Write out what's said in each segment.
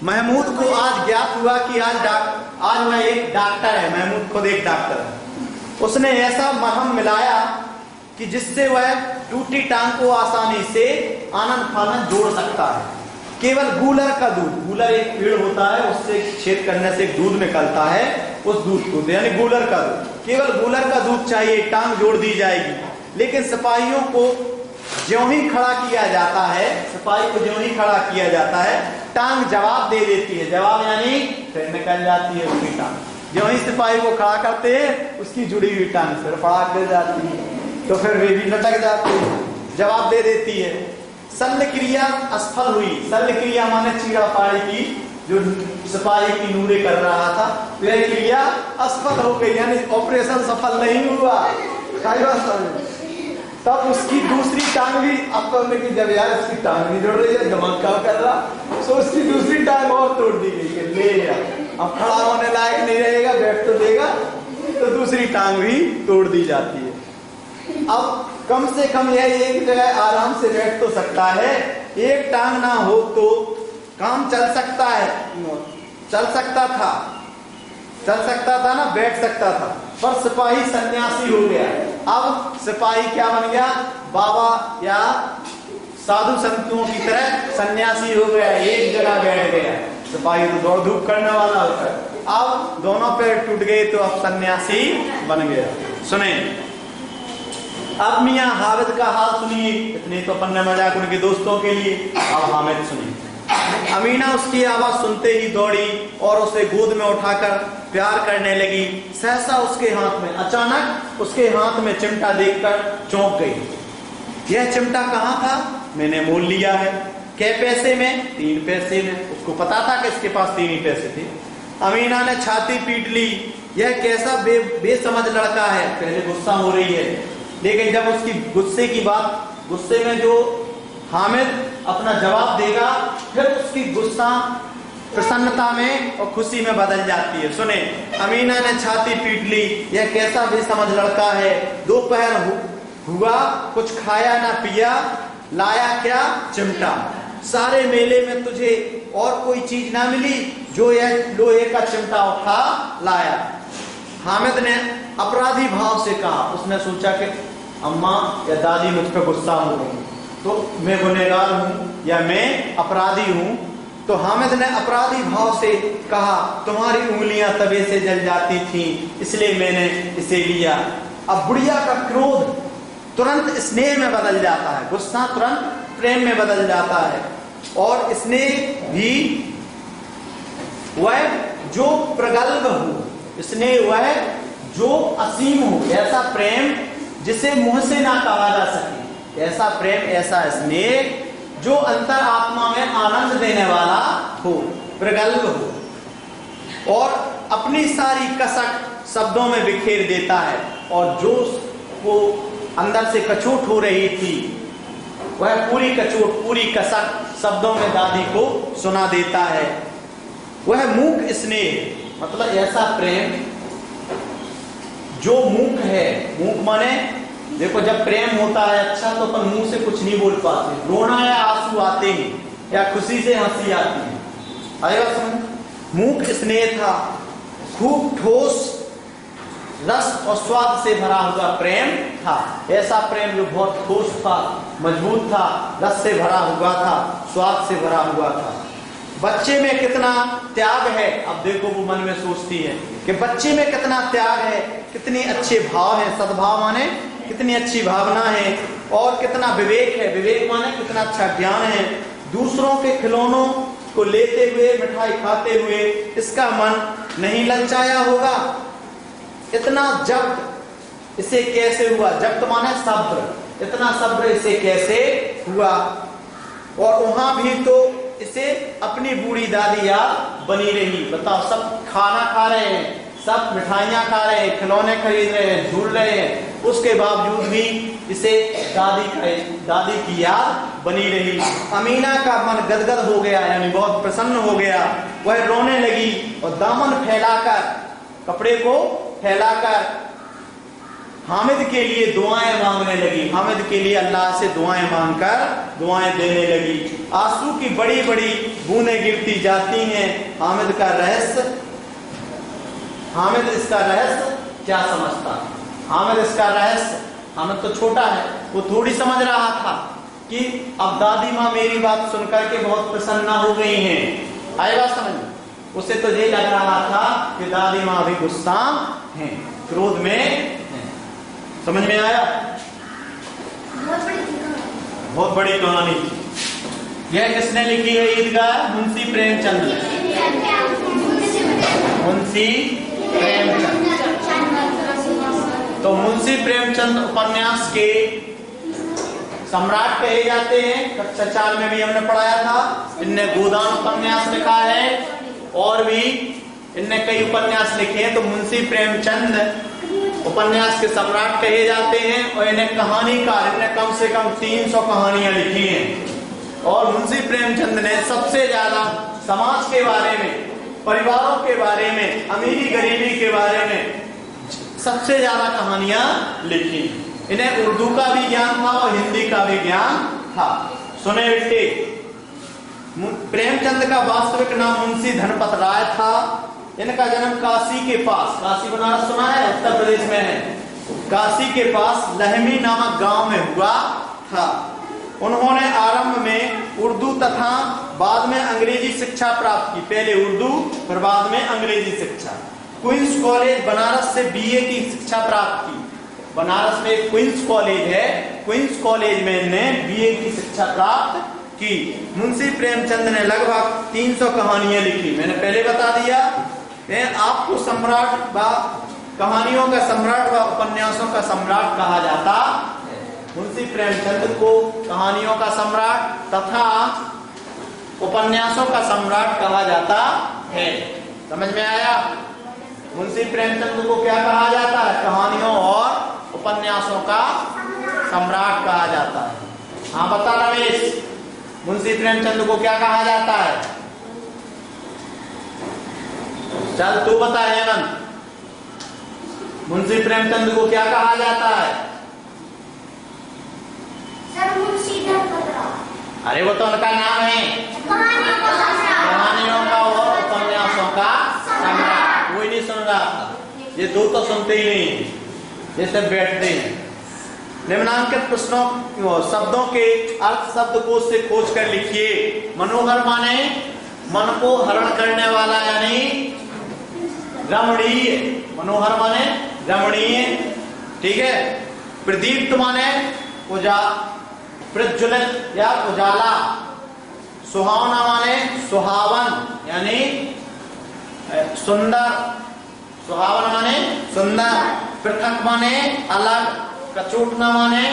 महमूद को आज ज्ञात हुआ कि आज वह एक डॉक्टर है। महमूद खुद एक डॉक्टर है। उसने ऐसा मरहम मिलाया कि जिससे वह टूटी टांग को आसानी से आनन फानन जोड़ सकता है। केवल गूलर का दूध, गूलर एक पेड़ होता है, उससे छेद करने से एक दूध निकलता है, उस दूध को यानी गूलर का दूध, केवल गूलर का दूध चाहिए, टांग जोड़ दी जाएगी। लेकिन सिपाहियों को ज्यों ही खड़ा किया जाता है, सिपाही को ज्यों ही खड़ा किया जाता है, टांग जवाब दे देती है। जवाब यानी फिर निकल जाती है उसकी टांग। ज्यों ही सिपाही को खड़ा करते हैं, उसकी जुड़ी हुई टांग फिर फड़ाक दे जाती है, तो फिर वे भी लटक जाती है, जवाब दे देती है। शल्य क्रिया असफल हुई। शल्य क्रिया माने चीरा फाड़ी की, जो सिपाही की नूरे कर रहा था, वह क्रिया असफल हो गई, यानी ऑपरेशन सफल नहीं हुआ। तब उसकी दूसरी टांग भी, अब तो कि जब यार उसकी टांग नहीं जोड़ रही है, दिमाग काम कर रहा, तो उसकी दूसरी टांग और तोड़ दी गई। ले यार, अब खड़ा होने लायक नहीं रहेगा, बैठ तो देगा, तो दूसरी टांग भी तोड़ दी जाती है। अब कम से कम यह एक जगह आराम से बैठ तो सकता है, एक टांग ना हो तो काम चल सकता है, चल सकता था ना, बैठ सकता था। पर सिपाही सन्यासी हो गया। अब सिपाही क्या बन गया? बाबा या साधु संतों की तरह सन्यासी हो गया, एक जगह बैठ गया। सिपाही तो दौड़ धूप करने वाला होता है, अब दोनों पैर टूट गए तो अब सन्यासी बन गया। सुने अब मियां हामिद का हाल सुनिए। इतने तो अपन ने मजाक उनके दोस्तों के लिए, अब हामिद सुनिए। अमीना उसकी आवाज सुनते ही दौड़ी और उसे गोद में उठाकर प्यार करने लगी। सहसा उसके हाथ में, अचानक उसके हाथ में चिमटा देखकर चौंक गई। यह चिमटा कहाँ था? मैंने मोल लिया है। कै पैसे में? 3 पैसे में। उसको पता था कि इसके पास 3 ही पैसे थे। अमीना ने छाती पीट ली। यह कैसा बेसमझ लड़का है। पहले गुस्सा हो रही है, लेकिन जब उसकी गुस्से की बात, गुस्से में जो हामिद अपना जवाब देगा, फिर उसकी गुस्सा प्रसन्नता में और खुशी में बदल जाती है। सुने, अमीना ने छाती पीट ली। यह कैसा बेसमझ लड़का है। दोपहर हुआ, कुछ खाया ना पिया, लाया क्या? चिमटा। सारे मेले में तुझे और कोई चीज ना मिली जो यह लोहे का चिमटा उठा लाया। हामिद ने अपराधी भाव से कहा। उसने सोचा कि अम्मा या दादी मुझ पर गुस्सा हो गई, तो मैं गुनहगार हूँ या मैं अपराधी हूँ। तो हामिद ने अपराधी भाव से कहा, तुम्हारी उंगलियां तवे से जल जाती थीं, इसलिए मैंने इसे लिया। अब बुढ़िया का क्रोध तुरंत स्नेह में बदल जाता है, गुस्सा तुरंत प्रेम में बदल जाता है। और स्नेह भी वह जो प्रगल्भ हो, स्नेह वह जो असीम हो, ऐसा प्रेम जिसे मुंह से ना कहा जा सके, ऐसा प्रेम, ऐसा स्नेह जो अंतर आत्मा में आनंद देने वाला हो, प्रगल्भ हो और अपनी सारी कसक शब्दों में बिखेर देता है। और जो वो अंदर से कचोट हो रही थी, वह पूरी कचोट, पूरी कसक शब्दों में दादी को सुना देता है। वह मूक स्नेह, मतलब ऐसा प्रेम जो मूक है। मूक माने, देखो जब प्रेम होता है अच्छा, तो अपन मुंह से कुछ नहीं बोल पाते, रोना या आंसू आते हैं या खुशी से हंसी आती है। आएगा समझ? मूक स्नेह था, खूब ठोस रस और स्वाद से भरा हुआ प्रेम था। ऐसा प्रेम जो बहुत ठोस था, मजबूत था, रस से भरा हुआ था, स्वाद से भरा हुआ था। बच्चे में कितना त्याग है। अब देखो वो मन में सोचती है कि बच्चे में कितना त्याग है, कितने अच्छे भाव है। सद्भाव माने कितनी अच्छी भावना है और कितना विवेक है। विवेक माने कितना अच्छा ज्ञान है। दूसरों के खिलौनों को लेते हुए, मिठाई खाते हुए इसका मन नहीं ललचाया होगा। इतना जब्त इसे कैसे हुआ? जब्त माने सब्र, इतना सब्र इसे कैसे हुआ? और वहां भी तो इसे अपनी बूढ़ी दादी याद बनी रही। बताओ, सब खाना खा रहे हैं, सब मिठाइयां खा रहे हैं, खिलौने खरीद रहे हैं, झूल रहे हैं, उसके बावजूद भी इसे दादी की याद बनी रही। अमीना का मन गदगद हो गया, यानी बहुत प्रसन्न हो गया। वह रोने लगी और दामन फैलाकर, कपड़े को फैलाकर हामिद के लिए दुआएं मांगने लगी, हामिद के लिए अल्लाह से दुआएं मांगकर दुआएं देने लगी। आंसू की बड़ी बड़ी बूंदें गिरती जाती हैं। हामिद का रहस्य, हामिद इसका रहस्य क्या समझता? हामिद इसका रहस्य, हामिद तो छोटा है, वो थोड़ी समझ रहा था कि अब दादी माँ मेरी बात सुनकर के बहुत प्रसन्न हो गई हैं। आए बात समझ में? उसे तो ये लग रहा था कि दादी माँ भी गुस्सा हैं, क्रोध में हैं। समझ में आया? बहुत बड़ी कहानी थी। यह किसने लिखी है ईदगाह? मुंशी प्रेमचंद ने। मुंशी प्रेमचंद। तो मुंशी प्रेमचंद उपन्यास के सम्राट कहे जाते हैं। कक्षा 4 में भी हमने पढ़ाया था। इनने गोदान उपन्यास लिखा है और भी इनने कई उपन्यास लिखे हैं। तो मुंशी प्रेमचंद उपन्यास के सम्राट कहे जाते हैं और इन्हें कहानीकार, इन्हें कम से कम 300 कहानियां लिखी हैं। और मुंशी प्रेमचंद ने सबसे ज्यादा समाज के बारे में, परिवारों के बारे में, अमीरी गरीबी के बारे में सबसे ज्यादा कहानियां लिखी। इन्हें उर्दू का भी ज्ञान था और हिंदी का भी ज्ञान था। सुने बेटे, प्रेमचंद का वास्तविक नाम मुंशी धनपत राय था। इनका जन्म काशी के पास, काशी बनारस सुना है, उत्तर प्रदेश में है, काशी के पास लहमी नामक गांव में हुआ था। उन्होंने आरंभ में उर्दू तथा बाद में अंग्रेजी शिक्षा प्राप्त की। पहले उर्दू फिर बाद में अंग्रेजी शिक्षा। क्वींस कॉलेज बनारस से बीए की शिक्षा प्राप्त की। बनारस में एक क्वींस कॉलेज है, क्वींस कॉलेज में इन्होंने बीए की शिक्षा प्राप्त की। मुंशी प्रेमचंद ने लगभग 300 कहानियां लिखी। मैंने पहले बता दिया, आपको सम्राट व कहानियों का सम्राट व उपन्यासों का सम्राट कहा जाता है। मुंशी प्रेमचंद को कहानियों का सम्राट तथा उपन्यासों का सम्राट कहा जाता है। समझ में आया? मुंशी प्रेमचंद को क्या कहा जाता है? कहानियों और उपन्यासों का सम्राट कहा जाता है। हाँ बता रमेश, मुंशी प्रेमचंद को क्या कहा जाता है? चल तू बता हेमंत, मुंशी प्रेमचंद को क्या कहा जाता है? सर मुंशी धनपत राय। अरे वो तो उनका नाम है, कहानियों का और उपन्यासों का सम्राट। कोई नहीं सुन रहा था, ये दो तो सुनते ही नहीं, ये सब बैठते हैं। निम्नांकित प्रश्नों शब्दों के अर्थ शब्दकोश से खोज कर लिखिए। मनोहर माने मन को हरण करने वाला यानी रमणीय। मनोहर माने रमणीय, ठीक है। प्रदीप्त माने प्रज्वलित या उजाला। सुहावना माने सुहावन यानी सुंदर। सुहावन माने सुंदर। पृथक माने अलग। कचूटना माने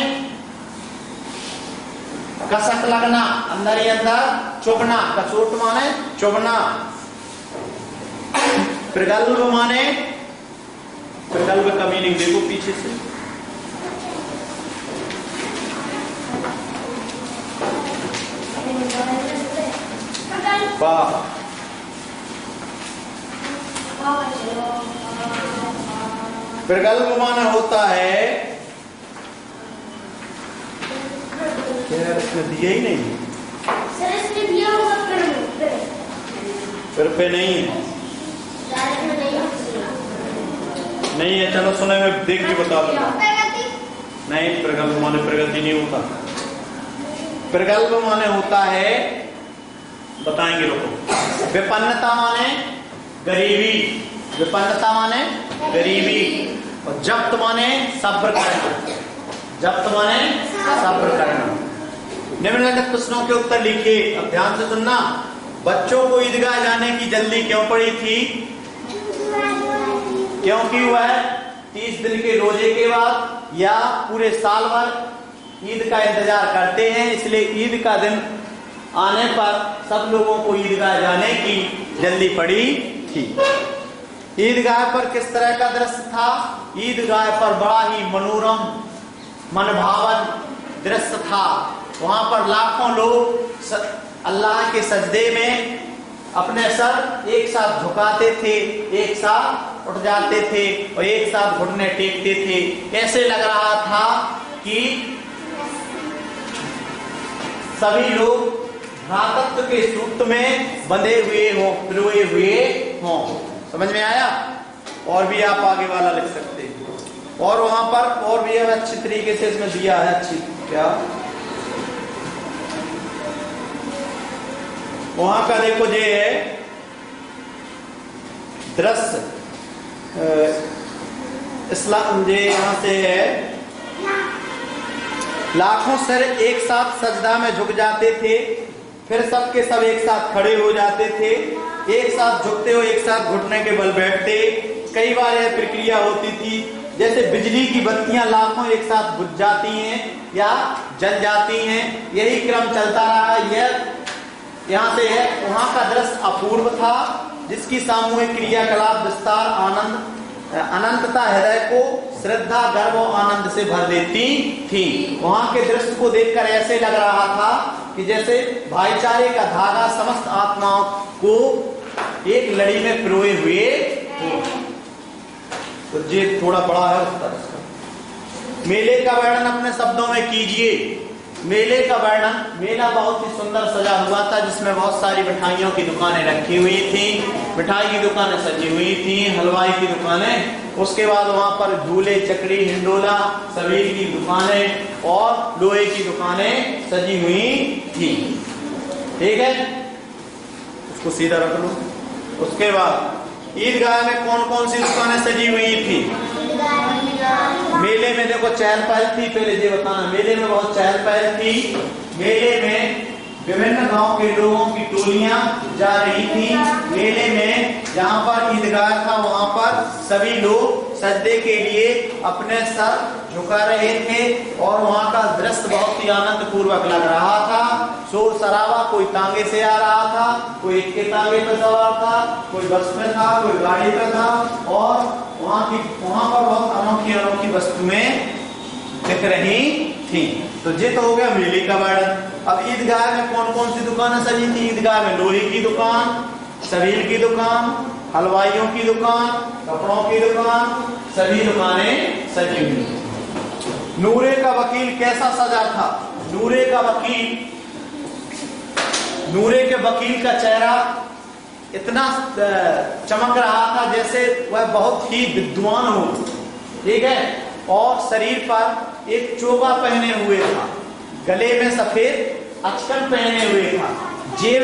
कसक लगना, अंदर ही अंदर चुभना। कचूट माने चुभना। प्रगल्भ माने, प्रगल्भ का मीनिंग देखो पीछे से, वाह। प्रगल्भ माने होता है, इसमें दिया ही नहीं, सर इसने दिया होगा फिर पे नहीं है, नहीं है। चलो सुने, मैं देख के बता दूंगा। नहीं, प्रगल्भ माने प्रगति नहीं होता। प्रगल्भ माने होता है, बताएंगे रुको। विपन्नता माने गरीबी। विपन्नता माने गरीबी। और जब्त माने सब्र करना। जब्त माने सब्र करना। निम्नलिखित प्रश्नों के उत्तर लिखिए। अब ध्यान से सुनना। बच्चों को ईदगाह जाने की जल्दी क्यों पड़ी थी? क्योंकि वह 30 दिन के रोजे के बाद या पूरे साल भर ईद का इंतजार करते हैं, इसलिए ईद का दिन आने पर सब लोगों को ईदगाह जाने की जल्दी पड़ी थी। ईदगाह पर किस तरह का दृश्य था? ईदगाह पर बड़ा ही मनोरम, मनभावन दृश्य था। वहां पर लाखों लोग अल्लाह के सजदे में अपने सर एक साथ झुकाते थे, एक साथ उठ जाते थे और एक साथ घुटने टेकते थे। ऐसे लग रहा था कि सभी लोग भ्रातृत्व के सूत्र में बंधे हुए हों, पिरोए हुए हों। समझ में आया? और भी आप आगे वाला लिख सकते हैं। और वहां पर और भी अच्छी तरीके से इसमें दिया है। अच्छी क्या वहां का देखो ये है दृश्य इस्लाम, ये यहां से है लाखों सिर एक साथ सजदा में झुक जाते थे, फिर सबके सब एक साथ खड़े हो जाते थे, एक साथ झुकते हो एक साथ घुटने के बल बैठते। कई बार यह प्रक्रिया होती थी जैसे बिजली की बत्तियां लाखों एक साथ बुझ जाती हैं या जल जाती हैं, यही क्रम चलता रहा। यह यहाँ से है वहां का दृश्य अपूर्व था, जिसकी सामूहिक क्रियाकलाप विस्तार आनंद अनंतता हृदय को श्रद्धा गर्व और आनंद से भर देती थी। वहां के दृश्य को देखकर ऐसे लग रहा था कि जैसे भाईचारे का धागा समस्त आत्माओं को एक लड़ी में पिरोए हुए हो। तो ये थोड़ा बड़ा है उस तरह का। मेले का वर्णन अपने शब्दों में कीजिए। मेले का वर्णन, मेला बहुत ही सुंदर सजा हुआ था, जिसमें बहुत सारी मिठाइयों की दुकानें रखी हुई थी, मिठाई की दुकानें सजी हुई थी, हलवाई की दुकानें, उसके बाद वहां पर झूले चक्री हिंडोला सभी की दुकानें और लोहे की दुकानें सजी हुई थी। ठीक है, उसको सीधा रख लो। उसके बाद ईदगाह में कौन कौन सी दुकानें सजी हुई थी? मेले में देखो चहल पहल थी। पहले ये बताना, मेले में बहुत चहल पहल थी। मेले में विभिन्न गांव के लोगों की टोलियां जा रही थी। मेले में जहां पर ईदगाह था वहां पर सभी लोग सजदे के लिए अपने सर झुका रहे थे और वहां का दृश्य बहुत ही आनंद पूर्वक लग रहा था। शोर शराबा, कोई तांगे से आ रहा था, कोई एक के तांगे पर सवार था, कोई बस में था, कोई गाड़ी पर था और वहां पर बहुत अनोखी अनोखी वस्तुएं दिख रही थी। तो ये तो हो गया मेले का वर्णन। अब ईदगाह में कौन कौन सी दुकानें सजी थी? ईदगाह में लोहे की दुकान, सबील की दुकान, हलवाइयों की दुकान, कपड़ों की दुकान, सभी दुकानें सजी हुई। नूरे का वकील कैसा सजा था? नूरे के वकील का चेहरा इतना चमक रहा था जैसे वह बहुत ही विद्वान हो। ठीक है, और शरीर पर एक चोगा पहने हुए था, गले में सफेद अचकन पहने हुए था, जेब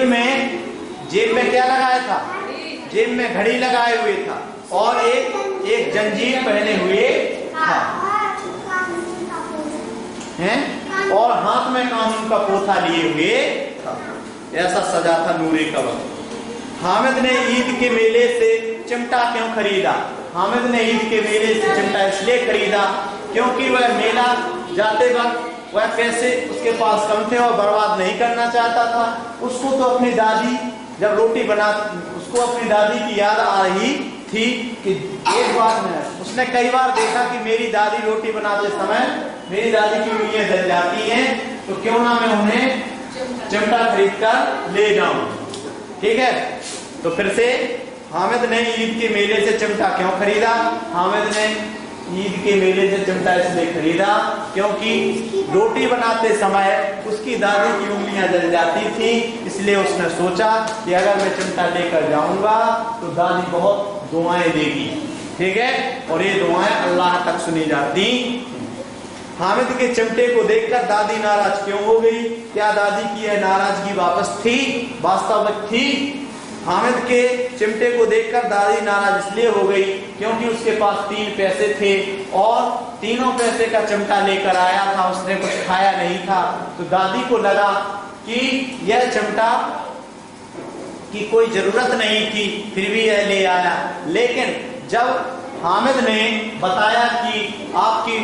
में क्या लगाया था? जेब में घड़ी लगाए हुए था और एक जंजीर पहने हुए था हैं और हाथ में कानून का पोथा लिए हुए था। ऐसा सजा था नूरे का वकील। हामिद ने ईद के मेले से चिमटा क्यों खरीदा? हामिद ने ईद के मेले से चिमटा इसलिए खरीदा क्योंकि वह मेला जाते वक्त वह पैसे उसके पास कम थे और बर्बाद नहीं करना चाहता था। उसको तो अपनी दादी जब रोटी उसको अपनी दादी की याद आ रही थी कि एक बार में उसने कई बार देखा कि मेरी दादी रोटी बनाते समय मेरी दादी की उंगलियां जल जाती हैं, तो क्यों ना मैं उन्हें चिमटा खरीद कर ले जाऊं। ठीक है, तो फिर से हामिद ने ईद के मेले से चिमटा क्यों खरीदा? हामिद ने ईद के मेले से चिमटा इसलिए खरीदा क्योंकि रोटी बनाते समय उसकी दादी की उंगलियां जल जाती थी, इसलिए उसने सोचा कि अगर मैं चिमटा लेकर जाऊंगा तो दादी बहुत दुआएं देगी। ठीक है, और ये दुआएं अल्लाह तक सुनी जाती। हामिद के चिमटे को देखकर दादी नाराज क्यों हो गई? क्या दादी की यह नाराजगी वापस थी, वास्तविक थी? हामिद के चिमटे को देखकर दादी नाराज इसलिए हो गई क्योंकि उसके पास 3 पैसे थे और तीनों पैसे का चिमटा लेकर आया था, उसने कुछ खाया नहीं था। तो दादी को लगा कि यह चिमटा की कोई जरूरत नहीं थी, फिर भी यह ले आया। लेकिन जब हामिद ने बताया कि आपकी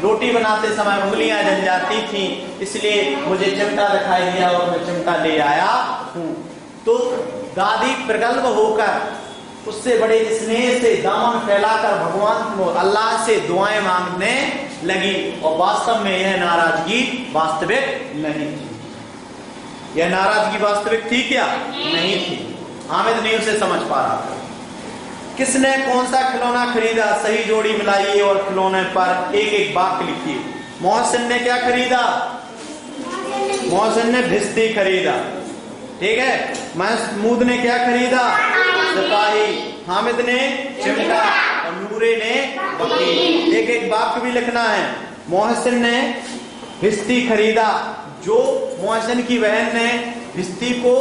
रोटी बनाते समय उंगलियां जल जाती थी, इसलिए मुझे चिमटा दिखाई दिया और मैं चिमटा ले आया हूँ, तो दादी प्रगल्भ होकर उससे बड़े स्नेह से दामन फैलाकर भगवान अल्लाह से दुआएं मांगने लगी और वास्तव में यह नाराजगी वास्तविक नहीं थी। यह नाराजगी वास्तविक थी क्या? नहीं थी। हामिद नहीं उसे समझ पा रहा था। किसने कौन सा खिलौना खरीदा? सही जोड़ी मिलाइए और खिलौने पर एक एक वाक्य लिखिए। मोहसिन ने क्या खरीदा? मोहसिन ने भिश्ती खरीदा। ठीक है। महमूद ने क्या खरीदा? सिपाही। हामिद ने चिमटा और नूरे ने वकील। एक एक वाक्य भी लिखना है। मोहसिन ने भिश्ती खरीदा। जो मोहसिन की बहन ने भिश्ती को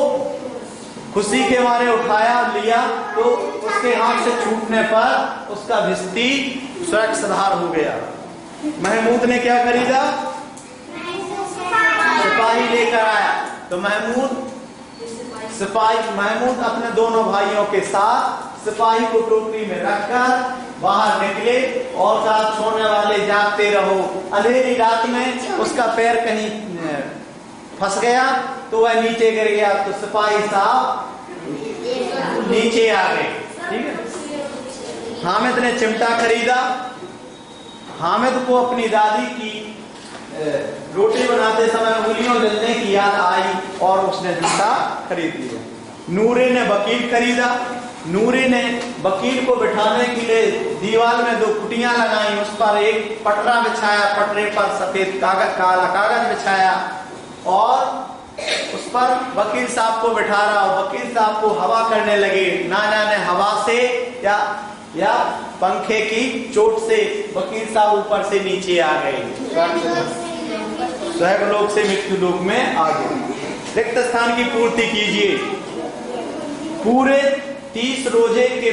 खुशी के मारे उठाया और लिया तो उसके हाथ से छूटने पर उसका भिश्ती सुधार हो गया। महमूद ने क्या खरीदा? सिपाही लेकर आया। तो महमूद अपने दोनों भाइयों के साथ सिपाही को टोकरी में रखकर बाहर निकले और साथ सोने वाले जागते रहो। अंधेरी रात में उसका पैर कहीं फंस गया तो वह नीचे गिर गया तो सिपाही साहब नीचे आ गए। ठीक है। हामिद ने चिमटा खरीदा। हामिद को अपनी दादी की रोटी बनाते समय उंगलियों जलने की याद आई और उसने जूता खरीद लिया। नूरे ने वकील खरीदा। नूरे ने वकील को बिठाने के लिए दीवार में 2 कुटियां लगाई, उस पर एक पटरा बिछाया, पटरे पर सफेद काला कागज बिछाया और उस पर वकील साहब को बिठा रहा। वकील साहब को हवा करने लगे। ना जाने हवा से या पंखे की चोट से वकील साहब ऊपर से नीचे आ गए, स्वर्गलोक से मृत्युलोक में आ गए। रिक्त स्थान की पूर्ति कीजिए। पूरे 30 रोजे के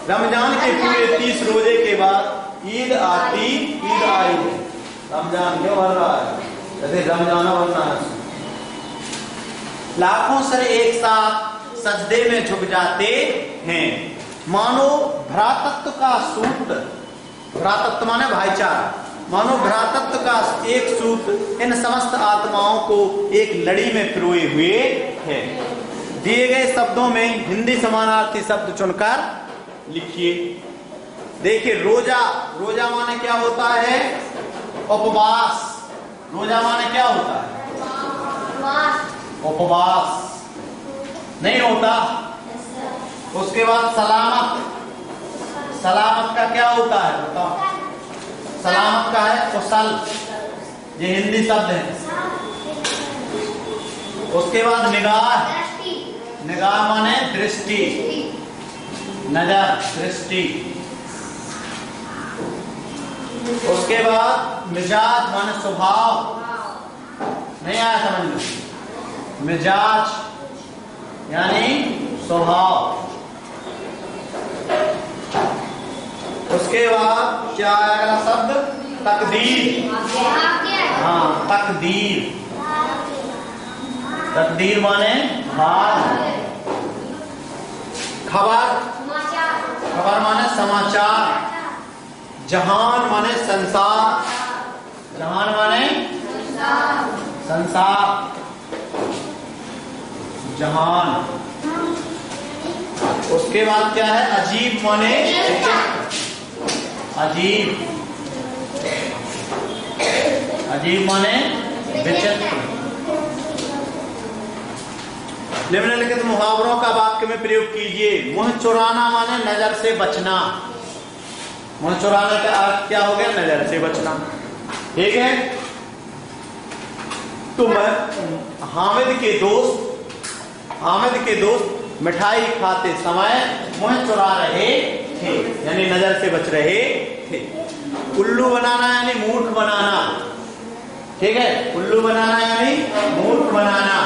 रमजान के पूरे 30 रोजे के बाद ईद आई है। रमजान क्यों भर रहा है? जैसे रमजाना बनना है। लाखों सर एक साथ सजदे में झुक जाते हैं। मानो भ्रातृत्व का सूत्र, भ्रातृत्व माने भाईचारा, मानो भ्रातृत्व का एक सूत्र इन समस्त आत्माओं को एक लड़ी में पिरोए हुए है। दिए गए शब्दों में हिंदी समानार्थी शब्द चुनकर लिखिए। देखिए, रोजा माने क्या होता है? उपवास। रोजा माने क्या होता है? उपवास नहीं होता। उसके बाद सलामत का क्या होता है बताओ? सलामत का है कुशल, ये हिंदी शब्द है। उसके बाद निगाह माने दृष्टि, नजर, दृष्टि। उसके बाद मिजाज माने स्वभाव, नहीं आया समझ में? मिजाज यानी स्वभाव। उसके बाद क्या आया अगला शब्द? तकदीर। हाँ, तकदीर। तकदीर माने भाग। खबर माने समाचार। जहान माने संसार। जहान माने संसार, जहान। उसके बाद क्या है? अजीब माने अजीब। अजीब माने विचित्र। निम्नलिखित मुहावरों का वाक्य में प्रयोग कीजिए। मुंह चुराना माने नजर से बचना। मुंह चुराने का अर्थ क्या हो गया? नजर से बचना। ठीक है। तो हामिद के दोस्त मिठाई खाते समय मुंह चुरा रहे थे, यानी नजर से बच रहे थे। उल्लू बनाना यानी मूर्ख बनाना। ठीक है। उल्लू बनाना यानी मूर्ख बनाना।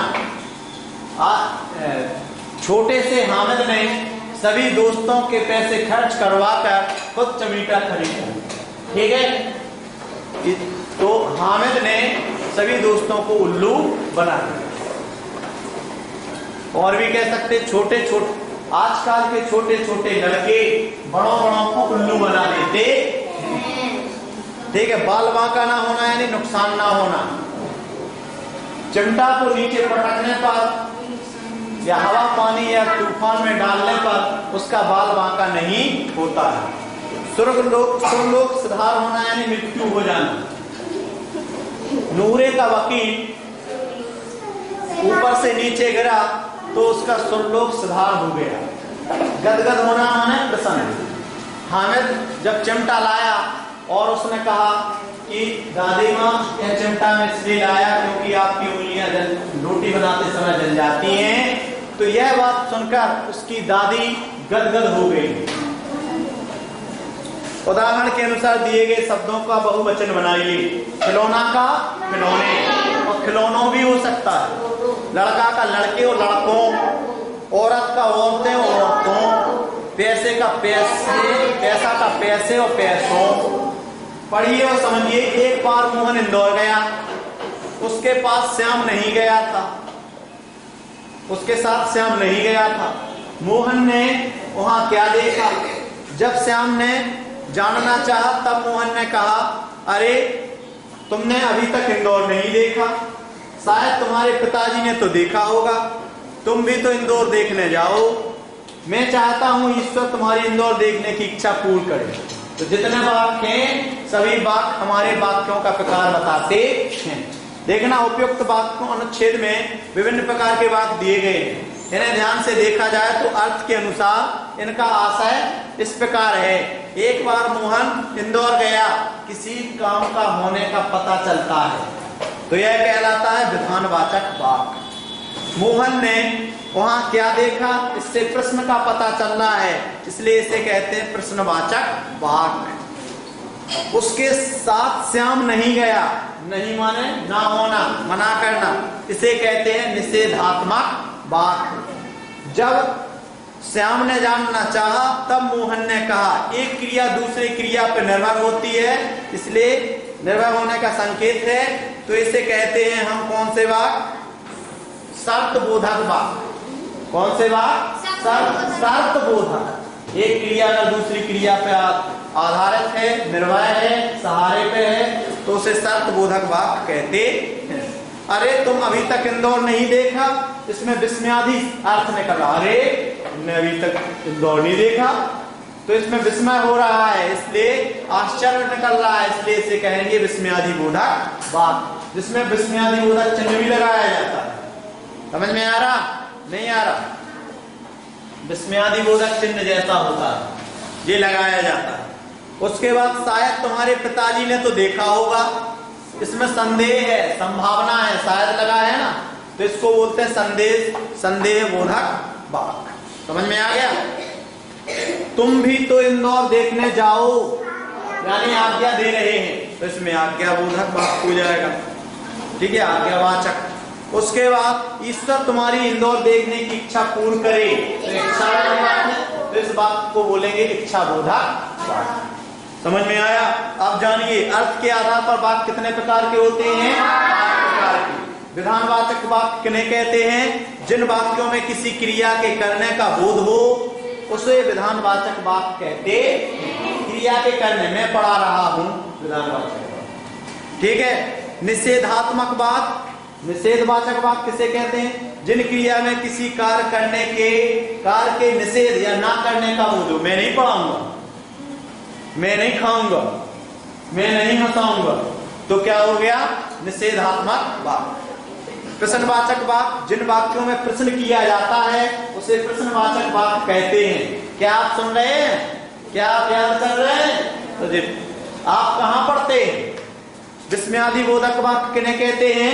छोटे से हामिद ने सभी दोस्तों के पैसे खर्च करवाकर खुद चमीटा खरीदा। ठीक है। तो हामिद ने सभी दोस्तों को उल्लू बना दिया। और भी कह सकते आजकल के छोटे छोटे लड़के बड़ों को उल्लू बना देते। ठीक है। बाल बांका ना होना यानी नुकसान ना होना। चिमटा को नीचे पटकने पर या हवा पानी या तूफान में डालने पर उसका बाल बांका नहीं होता है। सुरलोक सुधार होना यानी मृत्यु हो जाना। नूरे का वकील ऊपर से नीचे गिरा तो उसका सुरलोक सुधार हो गया। गदगद होना माने प्रसन्न। हामिद जब चिमटा लाया और उसने कहा कि दादी माँ यह चिमटा मैं इसलिए लाया क्योंकि आपकी उंगलियां रोटी बनाते समय जल जाती हैं, तो यह बात सुनकर उसकी दादी गदगद हो गई। उदाहरण के अनुसार दिए गए शब्दों का बहुवचन बनाइए। खिलौना का खिलौने, और खिलौनों भी हो सकता है। लड़का का लड़के और लड़कों, औरत का औरतें और औरतों, पैसे का पैसे, पैसा का पैसे और पैसों। पढ़िए और समझिए। एक बार मोहन इंदौर गया, उसके पास श्याम नहीं गया था, उसके साथ श्याम नहीं गया था। मोहन ने वहां क्या देखा? जब श्याम ने जानना चाहा तब मोहन ने कहा, अरे तुमने अभी तक इंदौर नहीं देखा, शायद तुम्हारे पिताजी ने तो देखा होगा, तुम भी तो इंदौर देखने जाओ। मैं चाहता हूं ईश्वर तुम्हारी इंदौर देखने की इच्छा पूर्ण करे। तो जितने वाक्य हैं सभी वाक्य हमारे वाक्यों का प्रकार बताते हैं। देखना, उपयुक्त वाक्यों अनुच्छेद में विभिन्न प्रकार के वाक्य दिए गए हैं। इन्हें ध्यान से देखा जाए तो अर्थ के अनुसार इनका आशय इस प्रकार है। एक बार मोहन इंदौर गया, किसी काम का होने का पता चलता है, तो यह कहलाता है विधानवाचक वाक्य। मोहन ने वहां क्या देखा, इससे प्रश्न का पता चलना है, इसलिए इसे कहते हैं प्रश्नवाचक वाक्य। उसके साथ श्याम नहीं गया, नहीं माने ना होना, मना करना, इसे कहते हैं निषेधात्मक वाक्य। जब श्याम ने जानना चाहा तब मोहन ने कहा। एक क्रिया दूसरी क्रिया पर निर्भर होती है, इसलिए निर्भर होने का संकेत है, तो इसे कहते हैं हम कौन से वाक्य? शर्त बोधक वाक्य। कौन से वाक्य? शर्त बोधक। एक क्रिया अगर दूसरी क्रिया पे आधारित है, निर्भर है, सहारे पे है, तो उसे शर्त बोधक वाक्य कहते हैं। अरे तुम अभी तक इंदौर नहीं देखा, इसमें विस्मयादि अर्थ निकला। अरे तुमने अभी तक इंदौर नहीं देखा, तो इसमें विस्मय हो रहा है, इसलिए आश्चर्य निकल रहा है, इसलिए इसे कहेंगे विस्मयादि बोधक वाक्य, जिसमें विस्मयादि बोधक चिन्ह भी लगाया जाता है। समझ में आ रहा? नहीं आ रहा? विस्मयादि बोधक चिन्ह जैसा होता है, ये लगाया जाता है। उसके बाद शायद तुम्हारे पिताजी ने तो देखा होगा, इसमें संदेह है, संभावना है, शायद लगा है ना, तो इसको बोलते हैं संदेह बोधक वाक्य। समझ में आ गया? तुम भी तो इंदौर देखने जाओ, यानी आज्ञा दे रहे हैं, तो इसमें आज्ञा बोधक वाक्य हो जाएगा। ठीक है, आज्ञावाचक। उसके बाद ईश्वर तुम्हारी इंदौर देखने की इच्छा पूर्ण करे, तो इच्छा वाली बात है, तो इस बात को बोलेंगे इच्छा बोधक वाक्य। समझ में आया? अब जानिए अर्थ के आधार पर वाक्य कितने प्रकार के होते हैं? 8 प्रकार के। विधानवाचक वाक्य किन्हें कहते हैं? जिन वाक्यों में किसी क्रिया के करने का बोध हो, उसे विधानवाचक वाक्य कहते हैं। क्रिया के करने में पढ़ा रहा हूं, विधानवाचक। ठीक है। निषेधात्मक वाक्य, निषेधवाचक वाक्य किसे कहते हैं? जिन क्रिया में किसी कार्य के निषेध या ना करने का बोध हो। मैं नहीं पढ़ाऊंगा, मैं नहीं खाऊंगा, मैं नहीं हंसाऊंगा, तो क्या हो गया? निषेधात्मक वाक्य। प्रश्नवाचक वाक्य, जिन वाक्यों में प्रश्न किया जाता है उसे प्रश्नवाचक वाक्य कहते हैं। क्या आप सुन रहे हैं? क्या आप याद कर रहे हैं? तो जी आप कहां पढ़ते हैं? विस्मयादि बोधक वाक्य किन्हें कहते हैं?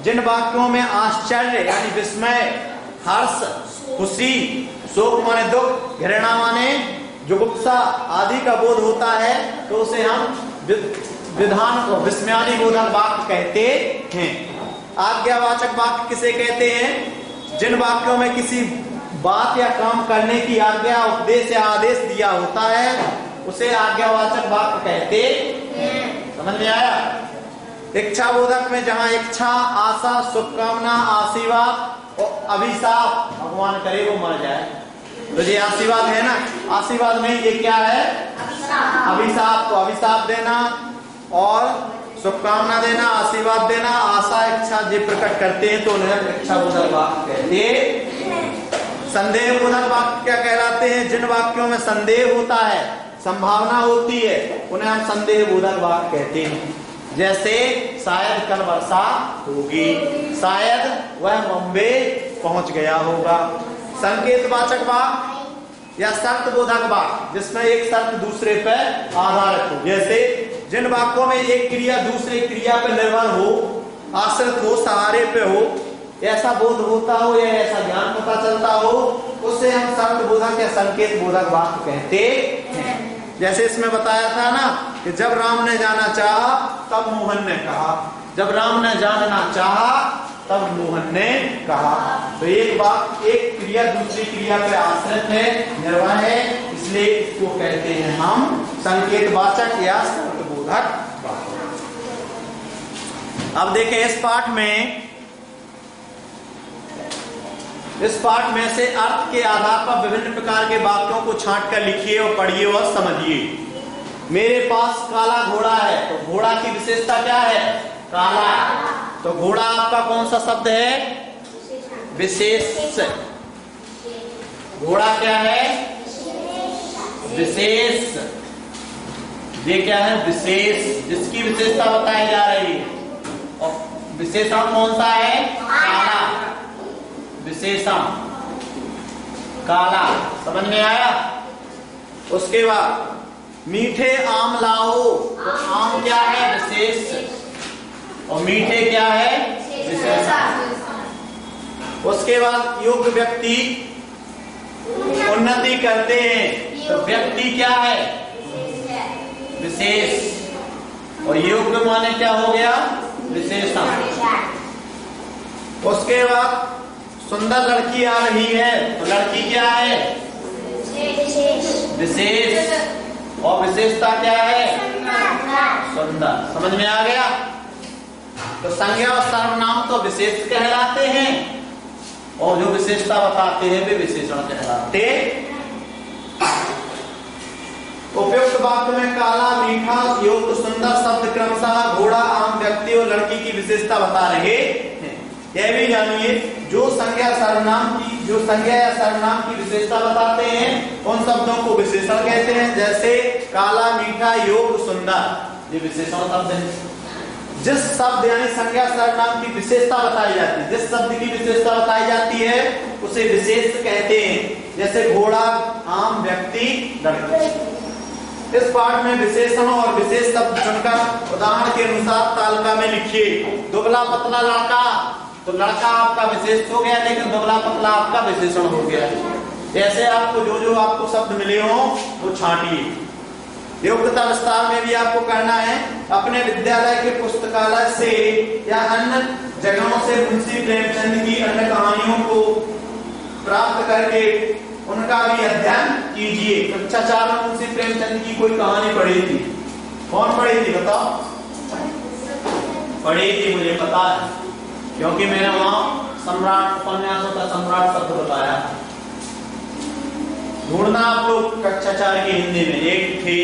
जिन वाक्यों में आश्चर्य यानी विस्मय, हर्ष, खुशी, शोक माने दुख, घृणा माने जुगुप्सा आदि का बोध होता है, तो उसे हम विस्मयादि बोधक वाक्य कहते हैं। आज्ञावाचक वाक्य किसे कहते हैं? जिन वाक्यों में किसी बात या काम करने की आज्ञा, उपदेश या आदेश दिया होता है, उसे आज्ञावाचक वाक्य कहते हैं। समझ में आया? इच्छा बोधक में जहां इच्छा, आशा, शुभकामना, आशीर्वाद और अभिशाप, भगवान करे वो मर जाए, तो ये आशीर्वाद है ना, आशीर्वाद नहीं, ये क्या है? अभिशाप। तो अभिशाप देना और शुभकामना देना, आशीर्वाद देना, आशा, इच्छा जो प्रकट करते हैं तो उन्हें इच्छा बोधक वाक्य कहते हैं। संदेह बोधक वाक्य क्या कहलाते हैं? जिन वाक्यों में संदेह होता है, संभावना होती है, उन्हें हम संदेह बोधक वाक्य कहते हैं। जैसे शायद कल वर्षा होगी, शायद वह बॉम्बे पहुंच गया होगा। संकेतवाचक वाक्य, या शर्त बोधक वाक्य जिसमें एक शर्त दूसरे पर आधारित हो। जैसे जिन वाक्यों में एक क्रिया दूसरे क्रिया पर निर्भर हो, आश्रित हो, सहारे पे हो, ऐसा बोध होता हो या ऐसा ज्ञान पता चलता हो, उससे हम शर्त बोधक या संकेत बोधक वाक्य कहते हैं। जैसे इसमें बताया था ना कि जब राम ने जाना चाहा तब मोहन ने कहा, जब राम ने जानना चाहा तब मोहन ने कहा। तो एक बात, एक क्रिया दूसरी क्रिया पे आश्रित है, निर्भर है, इसलिए इसको कहते हैं हम संकेतवाचक या शर्तबोधक वाक्य। अब देखें इस पाठ में से अर्थ के आधार पर विभिन्न प्रकार के वाक्यों को छांट कर लिखिए और पढ़िए और समझिए। मेरे पास काला घोड़ा है, तो घोड़ा की विशेषता क्या है? काला। तो घोड़ा आपका कौन सा शब्द है? विशेष। घोड़ा क्या है? विशेष। ये क्या है? विशेष, जिसकी विशेषता बताई जा रही है। और विशेषण कौन सा है? काला। विशेषण काला। समझ में आया? उसके बाद मीठे आम लाओ, तो आम क्या है? विशेष, और मीठे क्या है? विशेषण। उसके बाद योग्य व्यक्ति उन्नति करते हैं, तो व्यक्ति क्या है? विशेष, और योग्य माने क्या हो गया? विशेषण। उसके बाद सुंदर लड़की आ रही है, तो लड़की क्या है? विशेष, और विशेषता क्या है? सुंदर। समझ में आ गया? तो संज्ञा और सर्वनाम तो विशेष कहलाते हैं, और जो विशेषता बताते हैं वे विशेषण कहलाते। उपयुक्त वाक्य में काला, मीठा, योग्य, सुंदर शब्द क्रमशः घोड़ा, आम, व्यक्ति और लड़की की विशेषता बता रहे हैं। यह भी जानिए जो संज्ञा या सर्वनाम की विशेषता बताते हैं उन शब्दों को विशेषण कहते हैं। जैसे काला, मीठा, योग्य, सुंदर, ये विशेषण शब्द है। जिस शब्द यानी संज्ञा सर्वनाम की विशेषता बताई जाती है, जिस शब्द की विशेषता बताई जाती है उसे विशेष कहते हैं। जैसे घोड़ा, आम, व्यक्ति, लड़की। इस पाठ में विशेषण और विशेष शब्द चुनकर उदाहरण के अनुसार तालिका में लिखिए। दुबला पतला लड़का, तो लड़का आपका विशेष हो गया, लेकिन दुबला पतला आपका विशेषण हो गया। ऐसे आपको जो आपको शब्द मिले हो वो छांटिए। योग्यता विस्तार में भी आपको करना है। अपने विद्यालय के पुस्तकालय से या अन्य जगहों से मुंशी प्रेमचंद की अन्य कहानियों को प्राप्त करके उनका भी अध्ययन कीजिए। कक्षा 4 में मुंशी प्रेमचंद की कोई कहानी पढ़ी थी? कौन पढ़ी थी बताओ? पढ़ी थी, मुझे पता है, क्योंकि मैंने वहां सम्राट, उपन्यासों का सम्राट शब्द बताया। ढूंढना आप लोग कक्षा 4 की हिंदी में एक थी।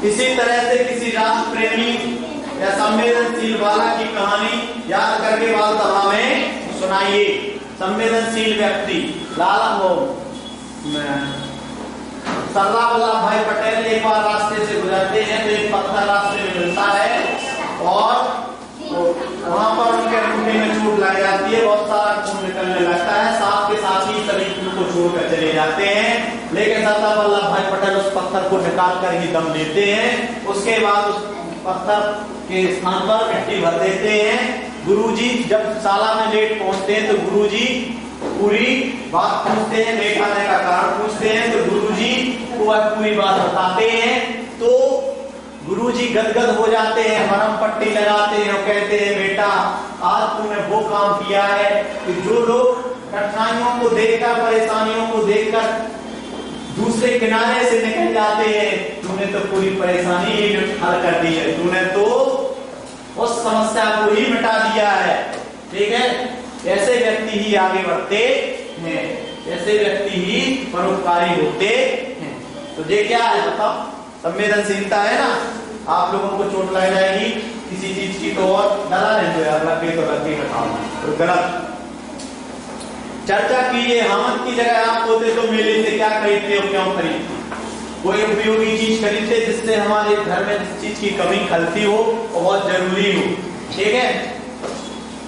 इसी तरह से किसी राष्ट्र प्रेमी या संवेदनशील वाला की कहानी याद करके बाल सभा में सुनाइए। संवेदनशील व्यक्ति लाला सरदार वल्लभ भाई पटेल एक बार रास्ते से गुजरते हैं तो एक पत्थर रास्ते में मिलता है और वहां पर उनके अंगूठे में चोट लग जाती है, बहुत सारा खून निकलने लगता है। साथ के साथ ही सभी खून को छोड़कर चले जाते हैं, लेकिन सरदार वल्लभ भाई पटेल उस पत्थर को निकाल कर ही दम लेते हैं। उसके बाद उस पत्थर के स्थान पर मिट्टी भर देते हैं। गुरुजी जब शाला में लेट पहुंचते हैं तो गुरुजी पूरी बात पूछते हैं, लेट आने का कारण पूछते हैं, तो गुरुजी को वह पूरी बात बताते हैं। तो गुरुजी गदगद हो जाते हैं, मरहम पट्टी लगाते हैं और कहते हैं बेटा आज तूने वो काम किया है कि जो लोग कठिनाइयों को देखकर, परेशानियों को देखकर दूसरे किनारे से निकल जाते हैं, तूने तो पूरी परेशानी ही हल कर दी है, तूने तो उस समस्या को ही मिटा दिया है। ठीक है, ऐसे व्यक्ति ही आगे बढ़ते हैं, ऐसे व्यक्ति ही परोपकारी होते हैं। तो ये क्या है बताओ? संवेदनशीलता है ना। आप लोगों को चोट लग जाएगी किसी चीज की तो और डरा नहीं दो यार, लग गई तो लग गई, तो गलत। चर्चा कीजिए, हामद की जगह आप होते तो मेले से क्या खरीदते और क्यों खरीदते? कोई उपयोगी चीज खरीदते जिससे हमारे घर में जिस चीज की कमी खलती हो और बहुत जरूरी हो। ठीक है,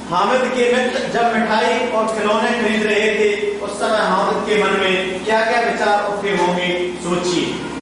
हामिद के मित्र जब मिठाई और खिलौने खरीद रहे थे उस समय हामिद के मन में क्या क्या विचार उठे होंगे, सोचिए।